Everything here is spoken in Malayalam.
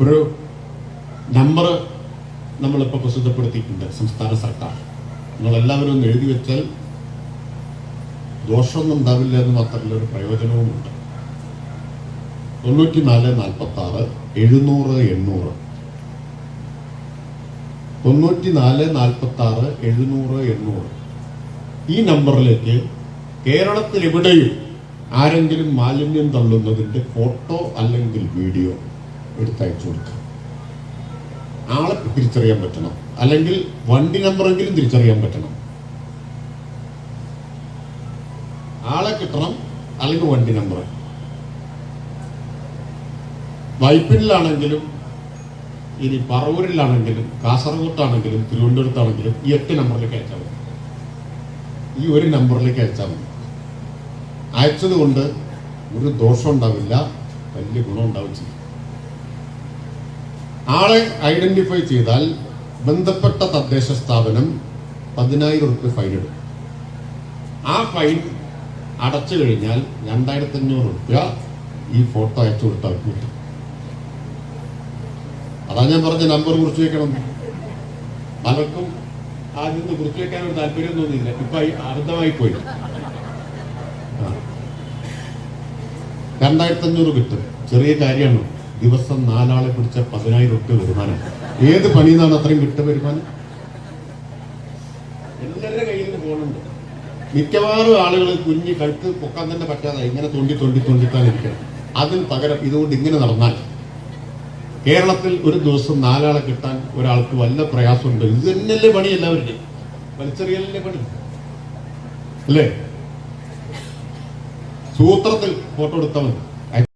ഒരു നമ്പർ നമ്മളിപ്പോൾ പ്രസിദ്ധപ്പെടുത്തിയിട്ടുണ്ട് സംസ്ഥാന സർക്കാർ. നിങ്ങളെല്ലാവരും ഒന്ന് എഴുതി വെച്ചാൽ ദോഷമൊന്നും ഉണ്ടാവില്ല എന്ന് മാത്രമല്ല, ഒരു പ്രയോജനവുമുണ്ട്. 94 46 700 800 94 46 700 800 ഈ നമ്പറിലേക്ക് കേരളത്തിൽ എവിടെയും ആരെങ്കിലും മാലിന്യം തള്ളുന്നതിന്റെ ഫോട്ടോ അല്ലെങ്കിൽ വീഡിയോ എടുത്തയച്ചു കൊടുക്കുക. ആളെ തിരിച്ചറിയാൻ പറ്റണം, അല്ലെങ്കിൽ വണ്ടി നമ്പറെങ്കിലും തിരിച്ചറിയാൻ പറ്റണം. ആളെ കിട്ടണം, അല്ലെങ്കിൽ വണ്ടി നമ്പർ. വൈപ്പിനിലാണെങ്കിലും ഇനി പറവൂരിലാണെങ്കിലും കാസർഗോട്ടാണെങ്കിലും തിരുവനന്തപുരത്താണെങ്കിലും ഈ 8 നമ്പറിലേക്ക് അയച്ചാൽ മതി. ഈ ഒരു നമ്പറിലേക്ക് അയച്ചാൽ മതി. അയച്ചത് കൊണ്ട് ഒരു ദോഷം ഉണ്ടാവില്ല, വലിയ ഗുണം ഉണ്ടാവും ചെയ്യും. ആളെ ഐഡന്റിഫൈ ചെയ്താൽ ബന്ധപ്പെട്ട തദ്ദേശ സ്ഥാപനം 10,000 രൂപ ഫൈൻ ഇടും. ആ ഫൈൻ അടച്ചു കഴിഞ്ഞാൽ 2,500 രൂപ ഈ ഫോട്ടോ അയച്ചു കൊടുത്താൽ കിട്ടും. അതാ ഞാൻ പറഞ്ഞ നമ്പർ കുറിച്ച് വെക്കണം. പലർക്കും ആദ്യം കുറിച്ച് വെക്കാൻ ഒരു താല്പര്യം തോന്നിയില്ല, ഇപ്പൊ അബദ്ധമായി പോയി. 2,500 കിട്ടും. ചെറിയ കാര്യമാണ്. ദിവസം 4 ആളെ പിടിച്ച 10,000 രൂപ വരുമാനം. ഏത് പണിയെന്നാണ് അത്രയും കിട്ടുക വരുമാനം? എല്ലാവരുടെ കയ്യിൽ നിന്ന് പോകുന്നുണ്ട്. മിക്കവാറും ആളുകൾ കുഞ്ഞി കഴുത്ത് പൊക്കാൻ തന്നെ പറ്റാതെ ഇങ്ങനെ തോണ്ടിത്താനിരിക്കണം. അതിന് പകരം ഇതുകൊണ്ട് ഇങ്ങനെ നടന്നാൽ കേരളത്തിൽ ഒരു ദിവസം 4 ആളെ കിട്ടാൻ ഒരാൾക്ക് വല്ല പ്രയാസമുണ്ട്. ഇത് തന്നെയല്ലേ പണി എല്ലാവരുടെയും, വലിച്ചെറിയലല്ലേ പണി അല്ലേ? സൂത്രത്തിൽ ഫോട്ടോ എടുത്താൽ മതി.